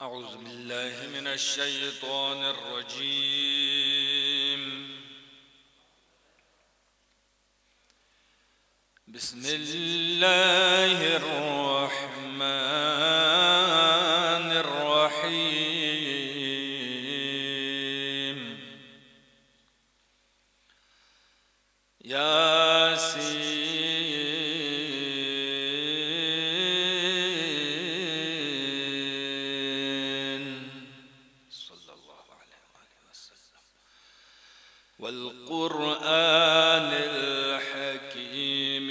أعوذ بالله من الشيطان الرجيم. بسم الله الرحمن الرحيم. ياسين صلى الله عليه وسلم. والقرآن الحكيم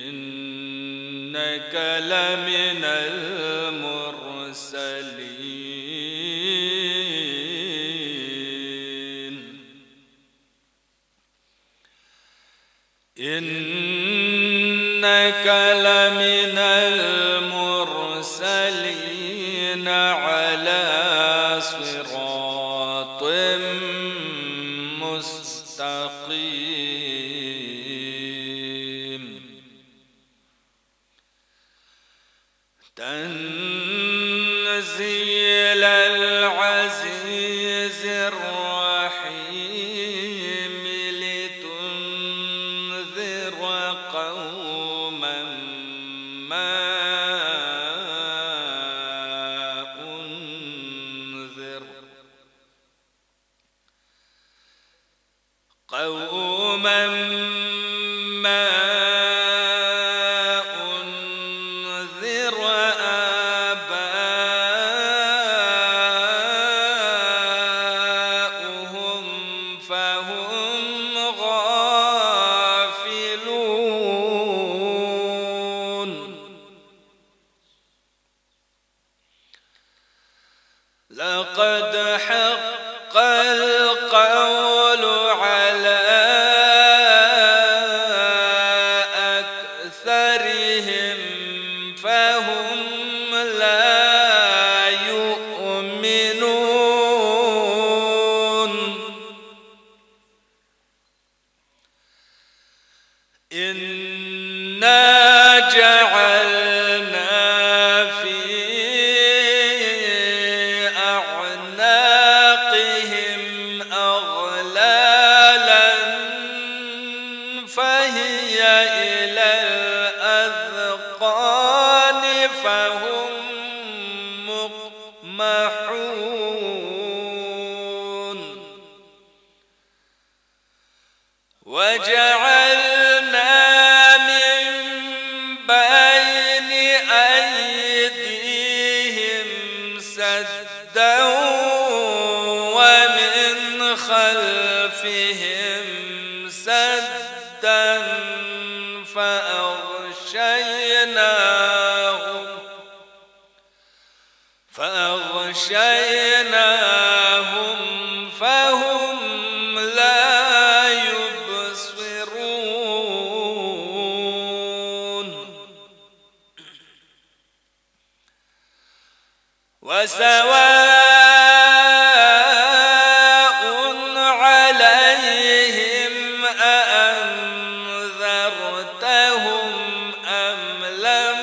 إنك لمن المرسلين. إنك لمن المرسلين على صراط مستقيم. تنزيل العزيز الرحيم لتنذر قوما ما أنذر آباؤهم فهم غافلون. لقد حق القول على أكثرهم فهم لا يؤمنون. إنا جعلنا في أعناقهم أغلالا فهي إلى الأذقان فهم مقمحون. وجعلنا من بين أيديهم سدا ومن خلفهم سدا فأغشيناهم فهم لا يبصرون. وسواء عليهم أأنذرتهم أم لم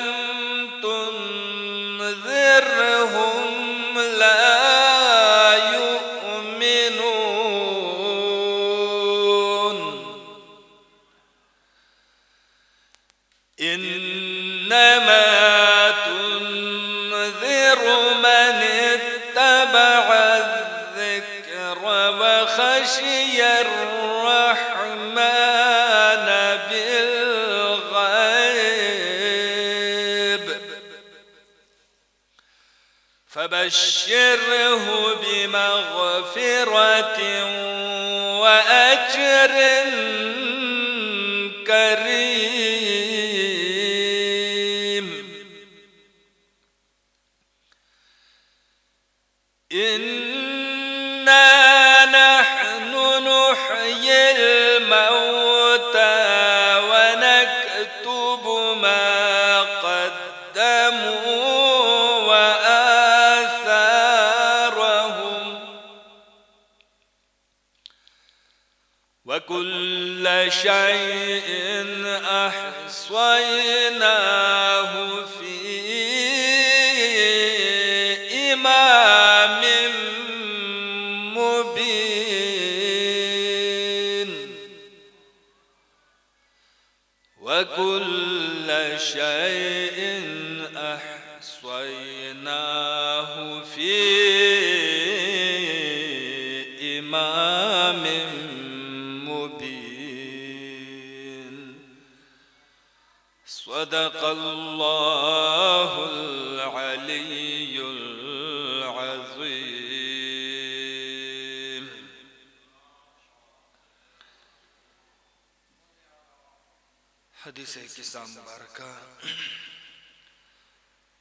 تنذرهم لا يؤمنون. إنما تنذر من اتبع الذكر وخشي الرحمن بالغيب فبشره بمغفرة وأجر كريم. إنا نحن نحيي الموتى ونكتب ما قدموا وآثارهم وكل شيء أحصيناه في إمام وكل شيء أحصيناه في إمام مبين. صدق الله العلي العظيم. حديث قصة مباركة.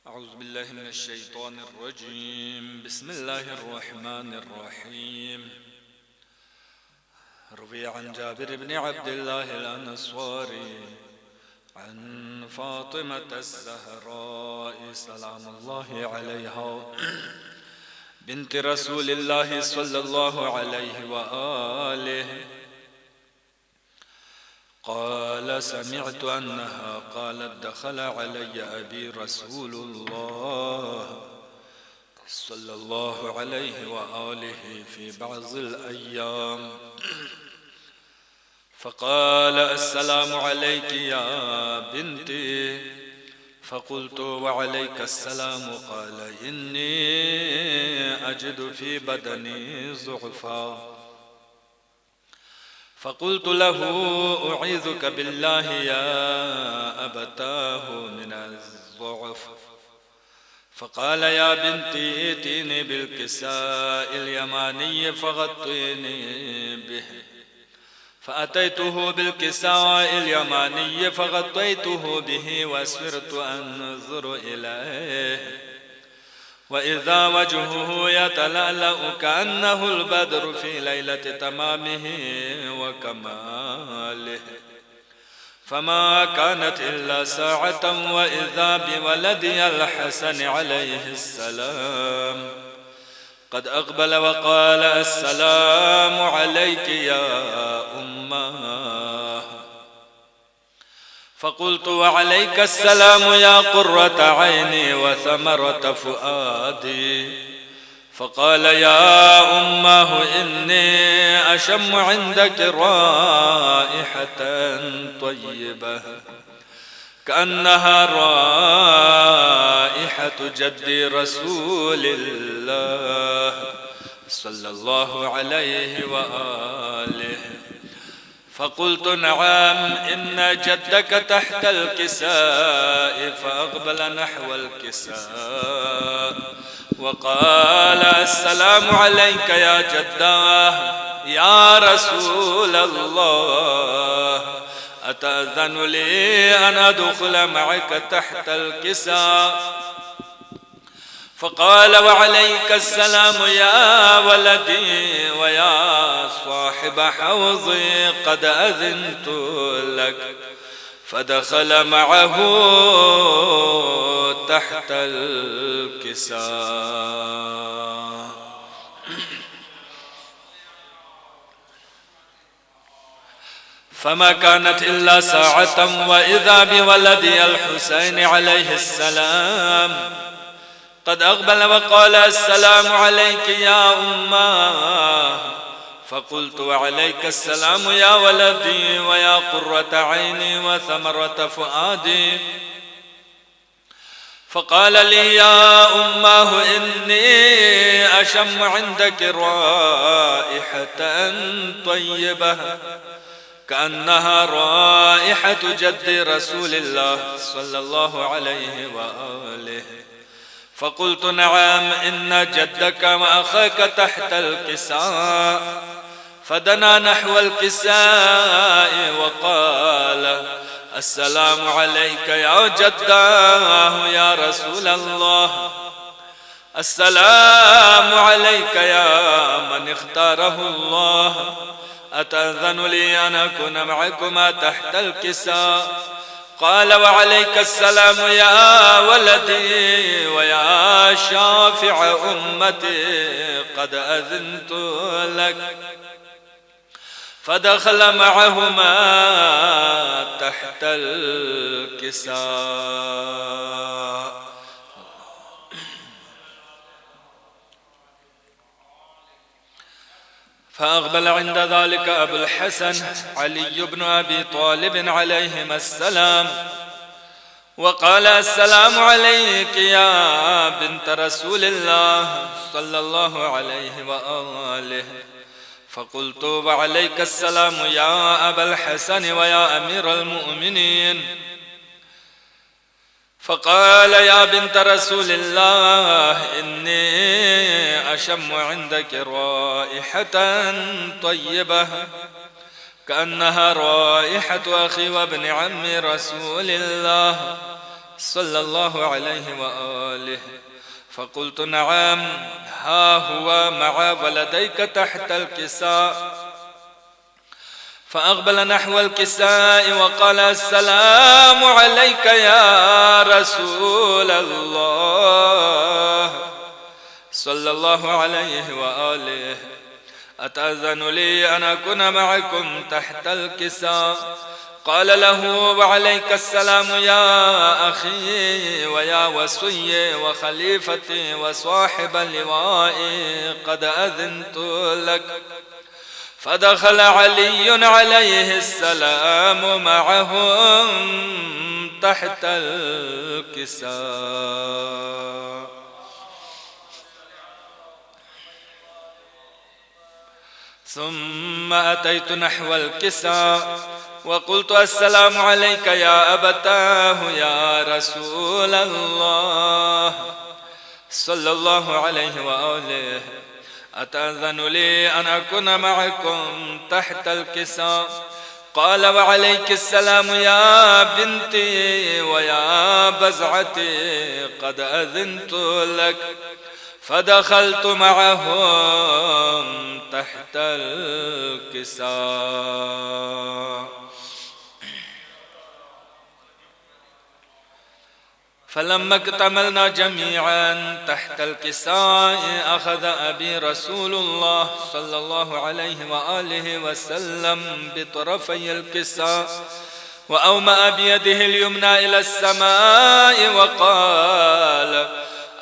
أعوذ بالله من الشيطان الرجيم. بسم الله الرحمن الرحيم. روي عن جابر بن عبد الله الأنصاري عن فاطمة الزهراء سلام الله عليها بنت رسول الله صلى الله عليه وآله قال: سمعت أنها قالت: دخل علي أبي رسول الله صلى الله عليه وآله في بعض الأيام فقال: السلام عليك يا بنتي. فقلت: وعليك السلام. قال: إني أجد في بدني ضعفا. فقلت له: أعيذك بالله يا أبتاه من الضعف. فقال: يا بنتي ائتيني بالكساء اليماني فغطيني به. فأتيته بالكساء اليماني فغطيته به وأسفرت أنظر إليه، وإذا وجهه يتلألأ كأنه البدر في ليلة تمامه وكماله. فما كانت إلا ساعة وإذا بولدي الحسن عليه السلام قد أقبل وقال: السلام عليك يا أماه. فقلت: وعليك السلام يا قرة عيني وثمرة فؤادي. فقال: يا أماه إني أشم عندك رائحة طيبة كأنها رائحة جدي رسول الله صلى الله عليه وآله. فقلت: نعم، إن جدك تحت الكساء. فأقبل نحو الكساء وقال: السلام عليك يا جداه يا رسول الله، أتأذن لي أن أدخل معك تحت الكساء؟ فقال: وعليك السلام يا ولدي ويا صاحب حوضي، قد أذنت لك. فدخل معه تحت الكساء. فما كانت إلا ساعة وإذا بولدي الحسين عليه السلام قد أقبل وقال: السلام عليك يا أماه. فقلت: وعليك السلام يا ولدي ويا قرة عيني وثمرة فؤادي. فقال لي: يا أماه إني أشم عندك رائحة طيبة كأنها رائحة جد رسول الله صلى الله عليه وآله. فقلت: نعم، إن جدك وأخاك تحت الكساء. فدنا نحو الكساء وقال: السلام عليك يا جداه يا رسول الله، السلام عليك يا من اختاره الله، أتأذن لي أن أكون معكما تحت الكساء؟ قال: وعليك السلام يا ولدي ويا شافع أمتي، قد أذنت لك. فدخل معهما تحت الكساء. فأقبل عند ذلك أبو الحسن علي بن أبي طالب عليهما السلام وقال: السلام عليك يا بنت رسول الله صلى الله عليه وآله. فقلت: وعليك السلام يا أبا الحسن ويا أمير المؤمنين. فقال: يا بنت رسول الله، إني أشم عندك رائحة طيبة كأنها رائحة أخي وابن عم رسول الله صلى الله عليه وآله. فقلت: نعم، ها هو مع ولديك تحت الكساء. فأقبل نحو الكساء وقال: السلام عليك يا رسول الله صلى الله عليه وآله. أتأذن لي أن أكون معكم تحت الكساء؟ قال له: وعليك السلام يا أخي ويا وصي وخليفتي وصاحب اللواء، قد أذنت لك. فدخل علي عليه السلام معهم تحت الكساء. ثم أتيت نحو الكساء وقلت: السلام عليك يا أبتاه يا رسول الله صلى الله عليه وآله. أتأذن لي أن أكون معكم تحت الكساء؟ قال: وعليك السلام يا بنتي ويا بزعتي، قد أذنت لك. فدخلت معهم تحت الكساء. فلما اكتملنا جميعا تحت الكساء، أخذ أبي رسول الله صلى الله عليه وآله وسلم بطرفي الكساء وأومأ بيده اليمنى إلى السماء وقال: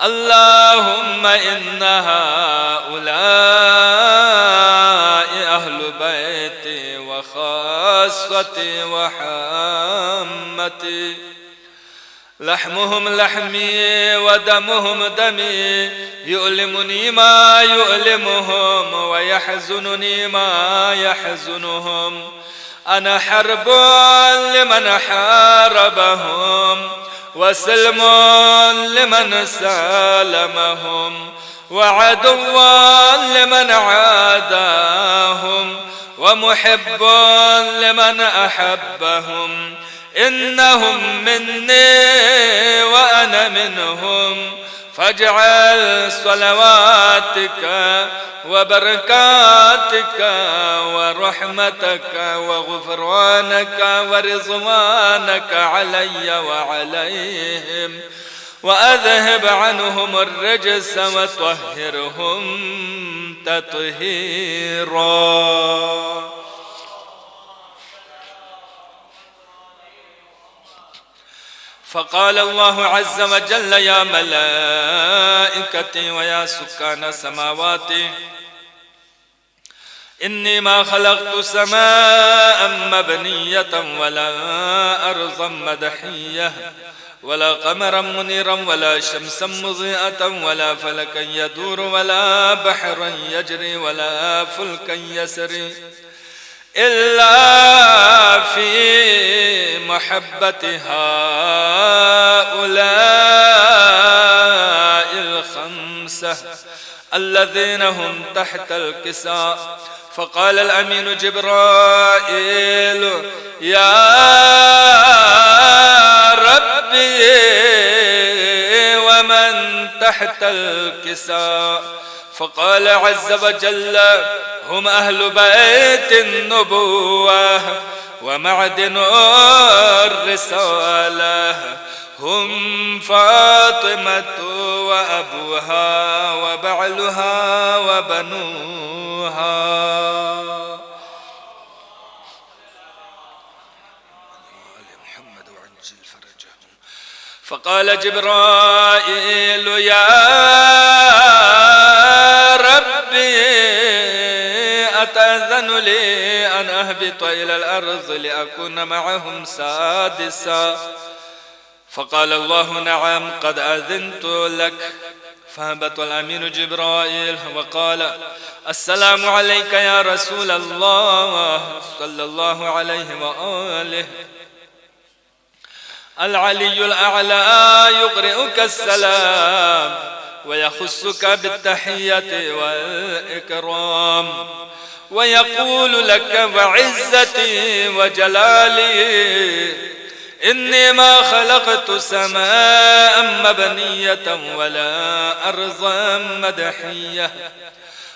اللهم إن هؤلاء أهل بيتي وخاصتي وحامتي، لحمهم لحمي ودمهم دمي، يؤلمني ما يؤلمهم ويحزنني ما يحزنهم. أنا حرب لمن حاربهم وسلم لمن سالمهم، وعدو لمن عاداهم ومحب لمن أحبهم. إنهم مني وأنا منهم، فاجعل صلواتك وبركاتك ورحمتك وغفرانك ورضوانك علي وعليهم، وأذهب عنهم الرجس وطهرهم تطهيرا. فقال الله عز وجل: يا ملائكتي ويا سكان سماواتي، إني ما خلقت سماء مبنية ولا أرضا مدحية ولا قمرا منيرا ولا شمسا مضيئة ولا فلكا يدور ولا بحرا يجري ولا فلكا يسري، إلا في محبة هؤلاء الخمسة الذين هم تحت الكساء. فقال الأمين جبرائيل: يا ربي ومن تحت الكساء؟ فقال عز وجل: هم أهل بيت النبوة ومعدن الرسالة، هم فاطمة وأبوها وبعلها وبنوها. فقال جبرائيل: يا ربي تأذن لي أن أهبط إلى الأرض لأكون معهم سادسا؟ فقال الله نعم قد أذنت لك. فهبط الأمين جبرائيل وقال السلام عليك يا رسول الله صلى الله عليه وآله. العلي الأعلى يقرئك السلام ويخصك بالتحية والإكرام ويقول لك وعزتي وجلالي إني ما خلقت سماء مبنية ولا أرضا مدحية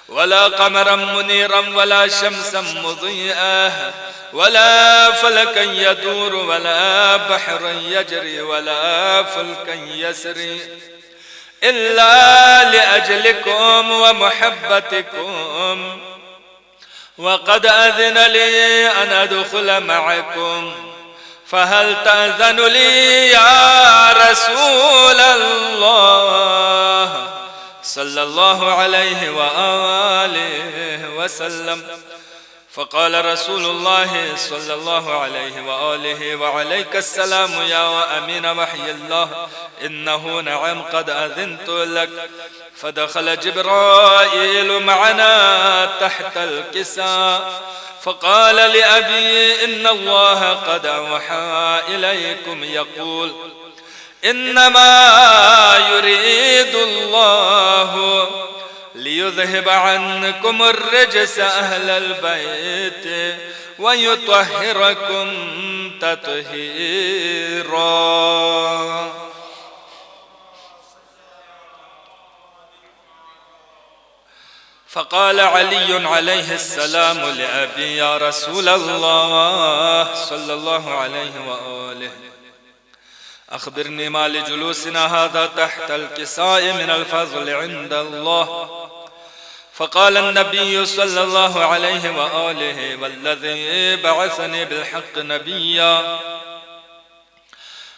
ولا قمرا منيرا ولا شمسا مضيئة ولا فلكا يدور ولا بحرا يجري ولا فلكا يسري إلا لأجلكم ومحبتكم. وقد أذن لي أن أدخل معكم فهل تأذن لي يا رسول الله صلى الله عليه وآله وسلم؟ فقال رسول الله صلى الله عليه وآله وعليك السلام يا أمين وحي الله إنه نعم قد أذنت لك. فدخل جبرائيل معنا تحت الكساء فقال لأبي إن الله قد أوحى إليكم يقول إنما يريد الله ليذهب عنكم الرجس أهل البيت ويطهركم تطهيرا. فقال علي عليه السلام لأبي يا رسول الله صلى الله عليه وآله أخبرني ما لجلوسنا هذا تحت الكساء من الفضل عند الله. فقال النبي صلى الله عليه وآله والذي بعثني بالحق نبيا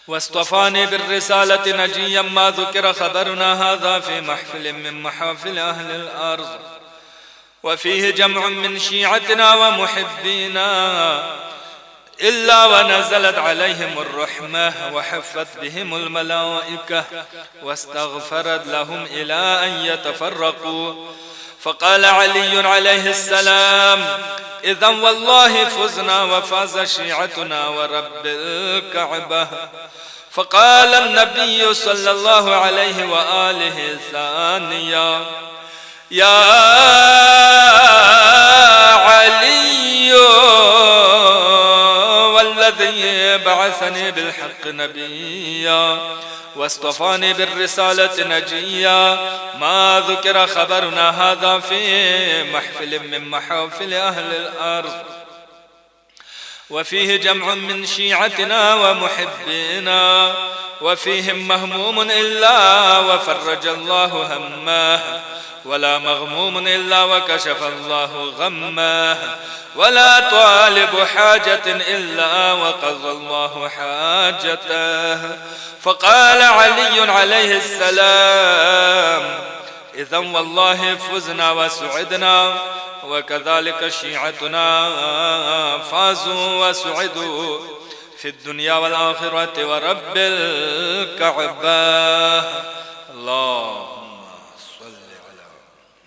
واصطفاني بالرسالة نجيا ما ذكر خبرنا هذا في محفل من محافل أهل الأرض وفيه جمع من شيعتنا ومحبينا إلا ونزلت عليهم الرحمة وحفت بهم الملائكة واستغفرت لهم إلى أن يتفرقوا. فقال علي عليه السلام إذا والله فزنا وفاز شيعتنا ورب الكعبة. فقال النبي صلى الله عليه وآله ثانيا يا علي والذي بعثني بالحق نبيا واصطفاني بالرسالة نجيا ما ذكر خبرنا هذا في محفل من محافل أهل الأرض وفيه جمع من شيعتنا ومحبينا وفيهم مهموم إلا وفرج الله همه ولا مغموم إلا وكشف الله غمه ولا طالب حاجة إلا وقضى الله حاجته. فقال علي عليه السلام إذا والله فزنا وسعدنا وكذلك شيعتنا فازوا وسعدوا في الدنيا والآخرة ورب الكعبة. اللهم صل على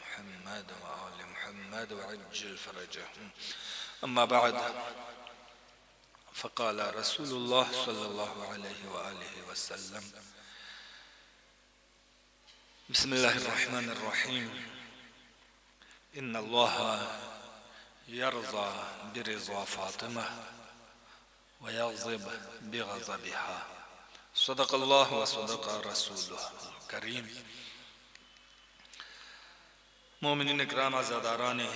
محمد وآل محمد وعجل فرجهم. أما بعد فقال رسول الله صلى الله عليه وآله وسلم بسم الله الرحمن الرحيم إن الله يرضى برضا فاطمة ويغضب بغضبها. صدق الله وصدق رسوله الكريم. مومنین اکرام عزاداران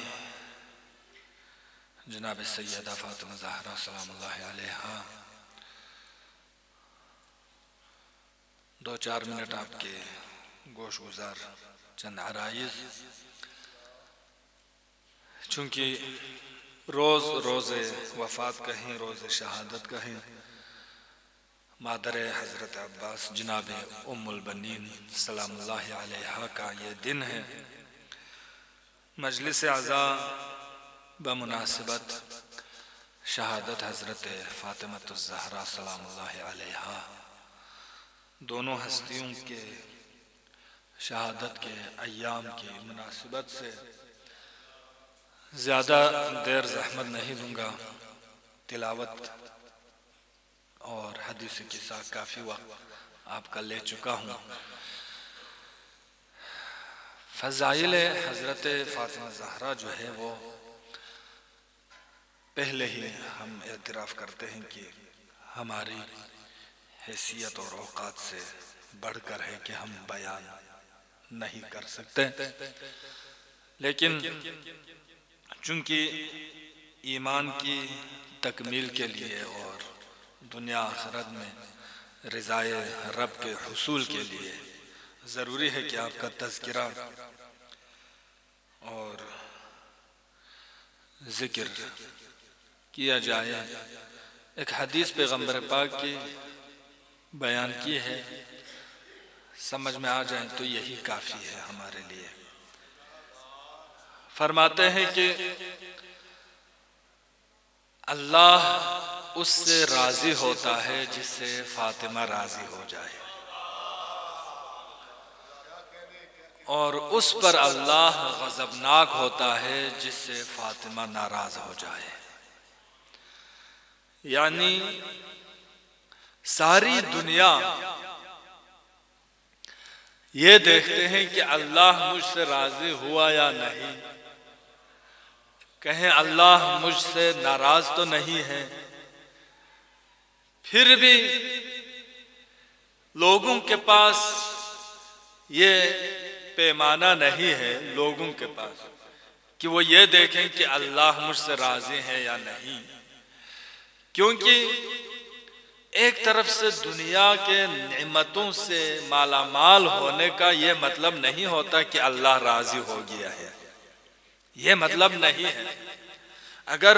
جناب سیدہ فاطمہ زہرا سلام اللہ علیہا 2-4 منٹ آپ کے گوش گزار چند عرائض، چونکہ روز وفات کہیں روز شہادت کہیں مادر حضرت عباس جناب ام البنین سلام اللہ علیہا کا یہ دن ہے۔ مجلس اعزاء بمناسبت شہادت حضرت فاطمۃ الزہرا سلام اللہ علیہا، دونوں ہستیوں کے شہادت کے ایام کی مناسبت سے زیادہ دیر زحمت نہیں لوں گا، تلاوت اور حدیث قصہ کافی وقت آپ کا لے چکا ہوں۔ فضائل حضرت فاطمہ زہرا جو ہے وہ پہلے ہی ہم اعتراف کرتے ہیں کہ ہماری حیثیت اور اوقات سے بڑھ کر ہے کہ ہم بیان نہیں کر سکتے، لیکن چونکہ ایمان کی تکمیل کے لیے اور دنیا آخرت میں رضائے رب کے حصول کے لیے ضروری ہے کہ آپ کا تذکرہ اور ذکر کیا جائے۔ ایک حدیث پیغمبر پاک کی بیان کی ہے، سمجھ میں آ جائیں تو یہی کافی ہے ہمارے لیے۔ فرماتے ہیں کہ اللہ اس سے راضی ہوتا ہے جس سے فاطمہ راضی ہو جائے، اور اس پر اللہ غضبناک ہوتا ہے جس سے فاطمہ ناراض ہو جائے۔ یعنی ساری دنیا یہ دیکھتے ہیں کہ اللہ مجھ سے راضی ہوا یا نہیں، کہیں اللہ مجھ سے ناراض تو نہیں ہے، پھر بھی لوگوں کے پاس یہ پیمانہ نہیں ہے، لوگوں کے پاس کہ وہ یہ دیکھیں کہ اللہ مجھ سے راضی ہے یا نہیں، کیونکہ ایک طرف سے دنیا کے نعمتوں سے مالا مال ہونے کا یہ مطلب نہیں ہوتا کہ اللہ راضی ہو گیا ہے، یہ مطلب نہیں ہے۔ اگر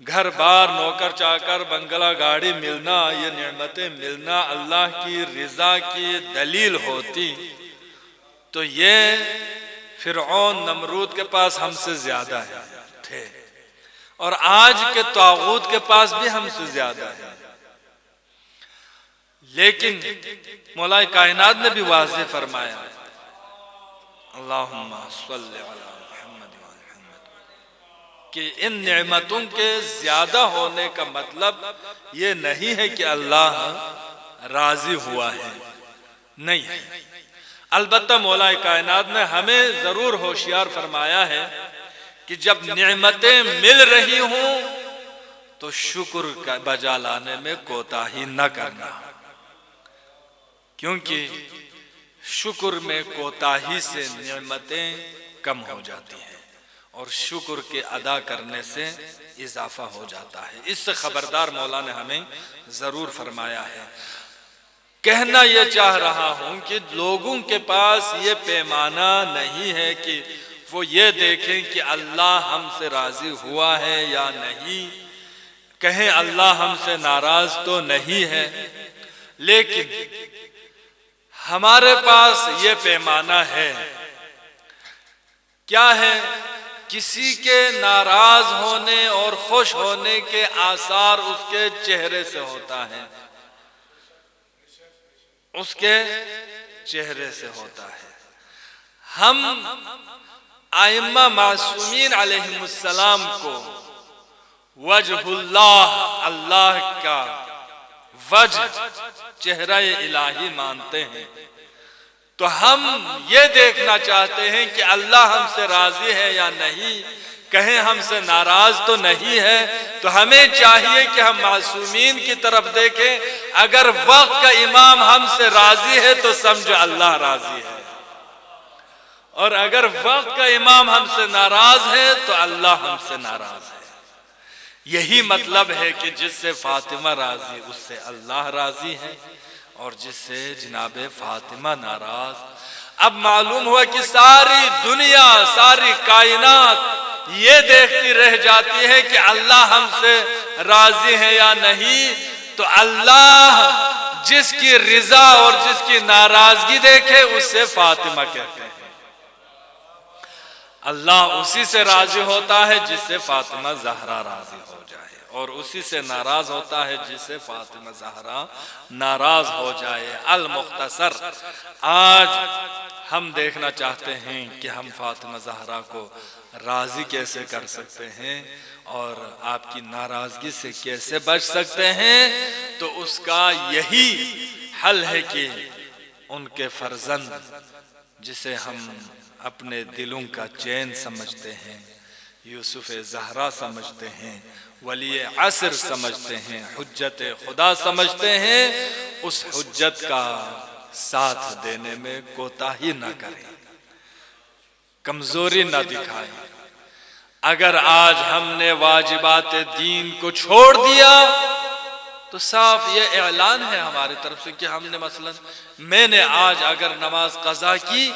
گھر بار نوکر چاکر بنگلہ گاڑی ملنا، یہ نعمتیں ملنا اللہ کی رضا کی دلیل ہوتی تو یہ فرعون نمرود کے پاس ہم سے زیادہ تھے، اور آج کے طاغوت کے پاس بھی ہم سے زیادہ ہے، لیکن مولا کائنات نے بھی واضح فرمایا اللہم صلی علی محمد کہ ان نعمتوں کے زیادہ ہونے کا مطلب یہ نہیں ہے کہ اللہ راضی ہوا ہے، نہیں ہے۔ البتہ مولا کائنات نے ہمیں ضرور ہوشیار فرمایا ہے کہ جب نعمتیں مل رہی ہوں تو شکر کا بجا لانے میں کوتاہی نہ کرنا، کیونکہ شکر میں کوتاہی سے نعمتیں کم ہو جاتی ہیں اور شکر کے ادا کرنے سے اضافہ ہو جاتا ہے۔ اس سے خبردار مولا نے ہمیں ضرور فرمایا ہے۔ کہنا یہ چاہ رہا ہوں کہ لوگوں کے پاس یہ پیمانہ نہیں ہے کہ وہ یہ دیکھیں کہ اللہ ہم سے راضی ہوا ہے یا نہیں، کہیں اللہ ہم سے ناراض تو نہیں ہے، لیکن ہمارے پاس یہ پیمانہ ہے۔ کیا ہے؟ کسی کے ناراض ہونے اور خوش ہونے کے آثار اس کے چہرے سے ہوتا ہے، اس کے چہرے سے ہوتا ہے۔ ہم ائمہ معصومین علیہم السلام کو وجہ اللہ کا وجہ چہرہ الہی مانتے ہیں، تو ہم یہ دیکھنا چاہتے ہیں کہ اللہ ہم سے راضی ہے یا نہیں، کہیں ہم سے ناراض تو نہیں ہے۔ تو ہمیں چاہیے کہ ہم معصومین کی طرف دیکھیں، اگر وقت کا امام ہم سے راضی ہے تو سمجھو اللہ راضی ہے، اور اگر وقت کا امام ہم سے ناراض ہے تو اللہ ہم سے ناراض ہے۔ یہی مطلب ہے کہ جس سے فاطمہ راضی اس سے اللہ راضی ہے، اور جس سے جناب فاطمہ ناراض۔ اب معلوم ہوا کہ ساری دنیا، ساری کائنات یہ دیکھتی رہ جاتی ہے کہ اللہ ہم سے راضی ہے یا نہیں، تو اللہ جس کی رضا اور جس کی ناراضگی دیکھے اس سے فاطمہ کہتے ہیں۔ اللہ اسی سے راضی ہوتا ہے جس سے فاطمہ زہرا راضی ہو جائے، اور اسی سے ناراض ہوتا ہے جس سے فاطمہ زہرا ناراض ہو جائے۔ المختصر، آج ہم دیکھنا چاہتے ہیں کہ ہم فاطمہ زہرا کو راضی کیسے کر سکتے ہیں اور آپ کی ناراضگی سے کیسے بچ سکتے ہیں۔ تو اس کا یہی حل ہے کہ ان کے فرزند جسے ہم اپنے دلوں کا چین سمجھتے ہیں، یوسف زہرا سمجھتے ہیں، ولی عصر سمجھتے ہیں، حجت خدا سمجھتے ہیں، اس حجت کا ساتھ دینے میں کوتاہی نہ کریں، کمزوری نہ دکھائیں۔ اگر آج ہم نے واجبات دین کو چھوڑ دیا تو صاف یہ اعلان ہے ہماری طرف سے کہ ہم نے مثلا میں نے آج اگر نماز قضا کی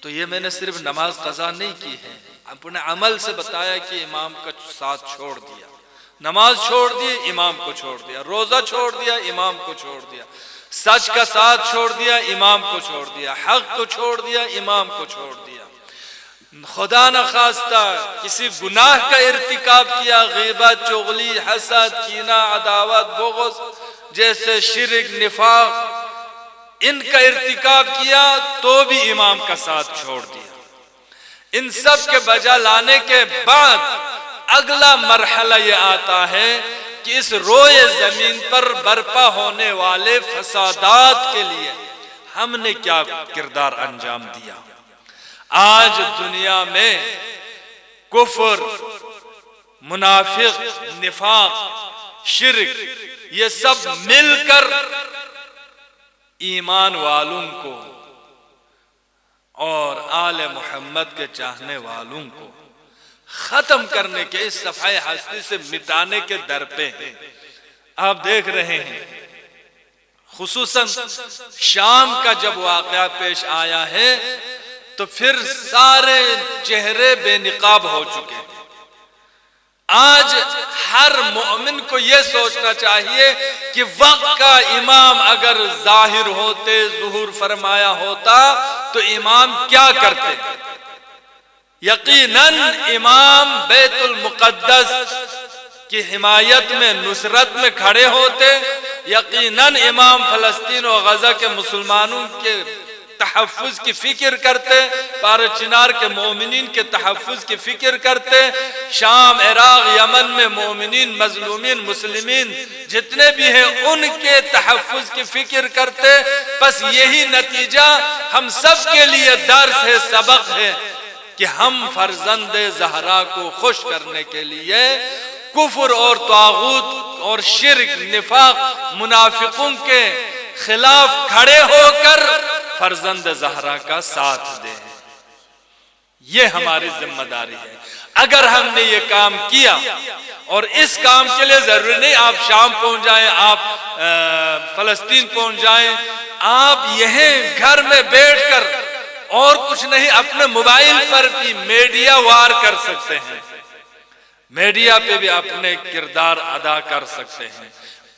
تو یہ میں نے صرف نماز قضا نہیں کی ہے، اپنے عمل سے بتایا کہ امام کا ساتھ چھوڑ دیا، نماز چھوڑ دی امام کو چھوڑ دیا، روزہ چھوڑ دیا امام کو چھوڑ دیا، سچ کا ساتھ چھوڑ دیا امام کو چھوڑ دیا، حق کو چھوڑ دیا امام کو چھوڑ دیا، خدا نہ خواستہ کسی گناہ کا ارتکاب کیا، غیبت، چغلی، حسد، کینہ، عداوت، بغض جیسے شرک، نفاق، ان کا ارتکاب کیا تو بھی امام کا ساتھ چھوڑ دیا۔ ان سب کے بجا لانے کے بعد اگلا مرحلہ یہ آتا ہے کہ اس روئے زمین پر برپا ہونے والے فسادات کے لیے ہم نے کیا کردار انجام دیا۔ آج دنیا میں کفر، منافق، نفاق، شرک یہ سب مل کر ایمان والوں کو اور آل محمد کے چاہنے والوں کو ختم کرنے کے، اس صفحہ ہستی سے مٹانے کے در پہ ہیں۔ آپ دیکھ رہے ہیں خصوصاً شام کا جب واقعہ پیش آیا ہے تو پھر سارے چہرے بے نقاب ہو چکے ہیں۔ آج ہر مومن کو یہ سوچنا چاہیے کہ وقت کا امام اگر ظاہر ہوتے، ظہور فرمایا ہوتا تو امام کیا کرتے؟ یقیناً امام بیت المقدس کی حمایت میں، نصرت میں کھڑے ہوتے، یقیناً امام فلسطین و غزہ کے مسلمانوں کے تحفظ کی فکر کرتے، پار چنار کے مومنین کے تحفظ کی فکر کرتے، شام، عراق، یمن میں مومنین، مظلومین، مسلمین جتنے بھی ہیں ان کے تحفظ کی فکر کرتے۔ بس یہی نتیجہ ہم سب کے لیے درس ہے، سبق ہے کہ ہم فرزند زہرا کو خوش کرنے کے لیے کفر اور طاغوت اور شرک، نفاق، منافقوں کے خلاف کھڑے ہو کر فرزند زہرا کا ساتھ دیں۔ یہ ہماری ذمہ داری ہے۔ اگر ہم نے یہ کام کیا، اور اس کام کے لیے ضروری نہیں آپ شام پہنچ جائیں، آپ فلسطین پہنچ جائیں، آپ یہیں گھر میں بیٹھ کر اور کچھ نہیں اپنے موبائل پر بھی میڈیا وار کر سکتے ہیں، میڈیا پہ بھی اپنے کردار ادا کر سکتے ہیں،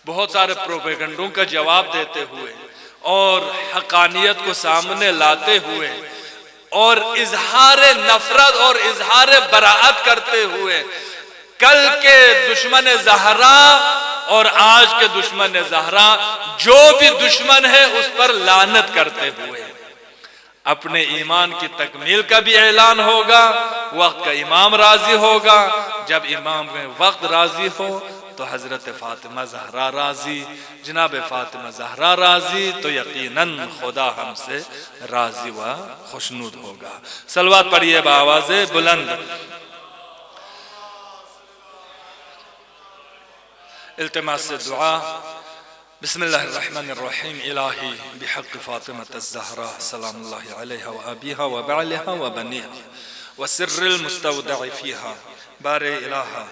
بہت سارے پروپیگنڈوں کا جواب دیتے ہوئے اور حقانیت کو سامنے لاتے ہوئے اور اظہار نفرت اور اظہار براعت کرتے ہوئے کل کے دشمن زہرا اور آج کے دشمن زہرا جو بھی دشمن ہے اس پر لعنت کرتے ہوئے اپنے ایمان کی تکمیل کا بھی اعلان ہوگا۔ وقت کا امام راضی ہوگا، جب امام میں وقت راضی ہو تو حضرت فاطمہ زہرا راضی، جناب فاطمہ زہرا راضی تو یقیناً خدا ہم سے راضی و خوشنود ہوگا۔ صلوات پڑھیے بآواز بلند۔ التماس سے دعا۔ بسم اللہ الرحمن الرحیم۔ الہی بحق فاطمة الزہرا سلام اللہ علیہ وآبیہا وبعلہا وبنیہا وسر المستودع فیہا، بار الہا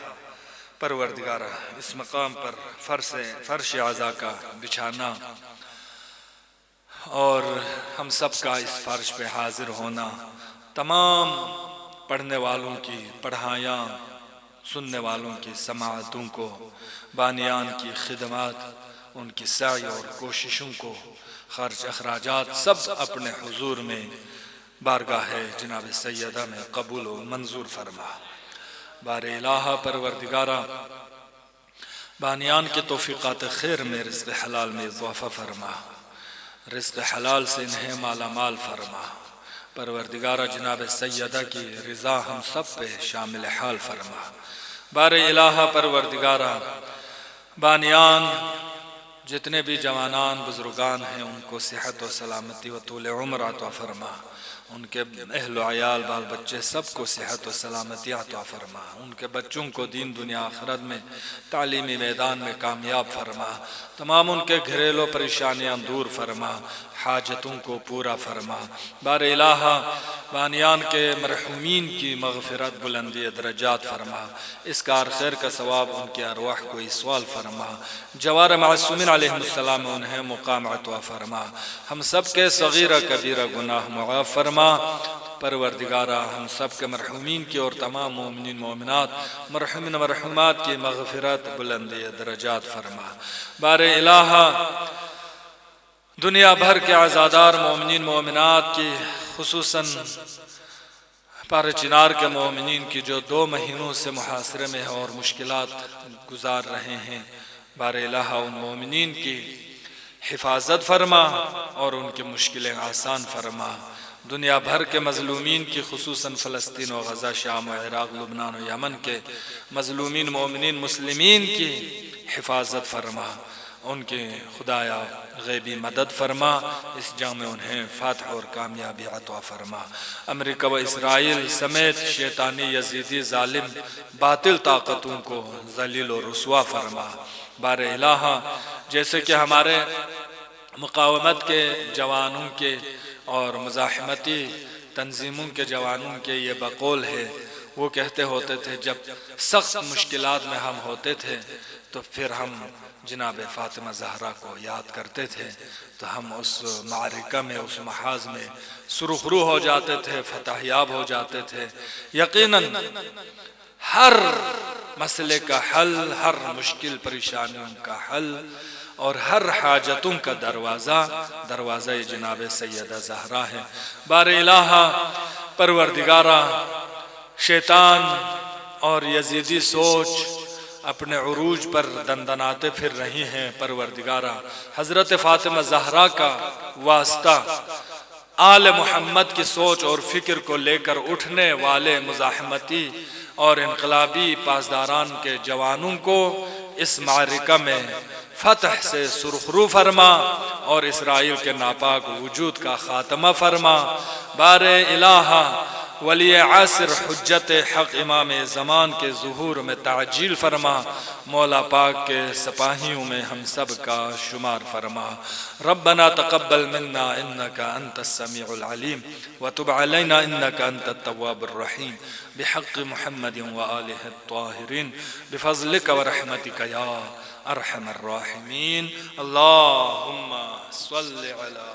پروردگارہ اس مقام پر فرش عزا کا بچھانا اور ہم سب کا اس فرش پہ حاضر ہونا، تمام پڑھنے والوں کی پڑھایاں، سننے والوں کی سماعتوں کو، بانیان کی خدمات، ان کی سعی اور کوششوں کو، خرچ اخراجات سب اپنے حضور میں بارگاہ جناب سیدہ میں قبول و منظور فرما۔ بار الہ پروردگارہ بانیان کے توفیقات خیر میں رزق حلال میں اضافہ فرما، رزق حلال سے انہیں مالا مال فرما۔ پروردگارہ جناب سیدہ کی رضا ہم سب پہ شامل حال فرما۔ بار الہ پروردگارہ بانیان جتنے بھی جوانان بزرگان ہیں ان کو صحت و سلامتی و طول عمر عطا فرما، ان کے اہل و عیال بال بچے سب کو صحت و سلامتی عطا فرما، ان کے بچوں کو دین دنیا آخرت میں تعلیمی میدان میں کامیاب فرما، تمام ان کے گھریلو پریشانیاں دور فرما، حاجتوں کو پورا فرما۔ بار الہ بانیان کے مرحومین کی مغفرت بلندی درجات فرما، اس کار خیر کا ثواب ان کی ارواح کو اسوال فرما، جوار معصومین علیہ السلام انہیں مقام عطا فرما، ہم سب کے صغیرہ کبیرہ گناہ معاف فرما۔ پروردگارہ ہم سب کے مرحومین کی اور تمام مومنین مومنات مرحومین مرحومات کی مغفرت بلندی درجات فرما۔ بار الہ دنیا بھر کے عزادار مومنین مومنات کی خصوصاً پار چنار کے مومنین کی جو 2 مہینوں سے محاصرے میں ہیں اور مشکلات گزار رہے ہیں، بار الہ ان مومنین کی حفاظت فرما اور ان کی مشکلیں آسان فرما۔ دنیا بھر کے مظلومین کی خصوصاً فلسطین و غزہ، شام و عراق، لبنان و یمن کے مظلومین مومنین مسلمین کی حفاظت فرما، ان کی خدایا غیبی مدد فرما، اس جنگ میں انہیں فتح اور کامیابی عطا فرما۔ امریکہ و اسرائیل سمیت شیطانی یزیدی ظالم باطل طاقتوں کو ذلیل و رسوا فرما۔ بار الہ جیسے کہ ہمارے مقاومت کے جوانوں کے اور مزاحمتی تنظیموں کے جوانوں کے یہ بقول ہے، وہ کہتے ہوتے تھے جب سخت مشکلات میں ہم ہوتے تھے تو پھر ہم جناب فاطمہ زہرا کو یاد کرتے تھے تو ہم اس معرکہ میں اس محاذ میں سرخرو ہو جاتے تھے، فتح یاب ہو جاتے تھے۔ یقیناً ہر مسئلے کا حل، ہر مشکل پریشانیوں کا حل اور ہر حاجتوں کا دروازہ جناب سیدہ زہرا ہے۔ بار الہ پروردگارہ شیطان اور یزیدی سوچ اپنے عروج پر دندناتے پھر رہی ہیں، پروردگارہ حضرت فاطمہ زہرا کا واسطہ آل محمد کی سوچ اور فکر کو لے کر اٹھنے والے مزاحمتی اور انقلابی پاسداران کے جوانوں کو اس معرکہ میں فتح سے سرخرو فرما اور اسرائیل کے ناپاک وجود کا خاتمہ فرما۔ بار الہ ولی عصر حجت حق امام زمان کے ظہور میں تعجیل فرما، مولا پاک کے سپاہیوں میں ہم سب کا شمار فرما۔ ربنا تقبل منا انك انت السميع العليم وتب علينا انك انت التواب الرحيم بحق محمد وآله الطاهرين بفضلك ورحمتك يا ارحم الراحمين۔ اللهم صل على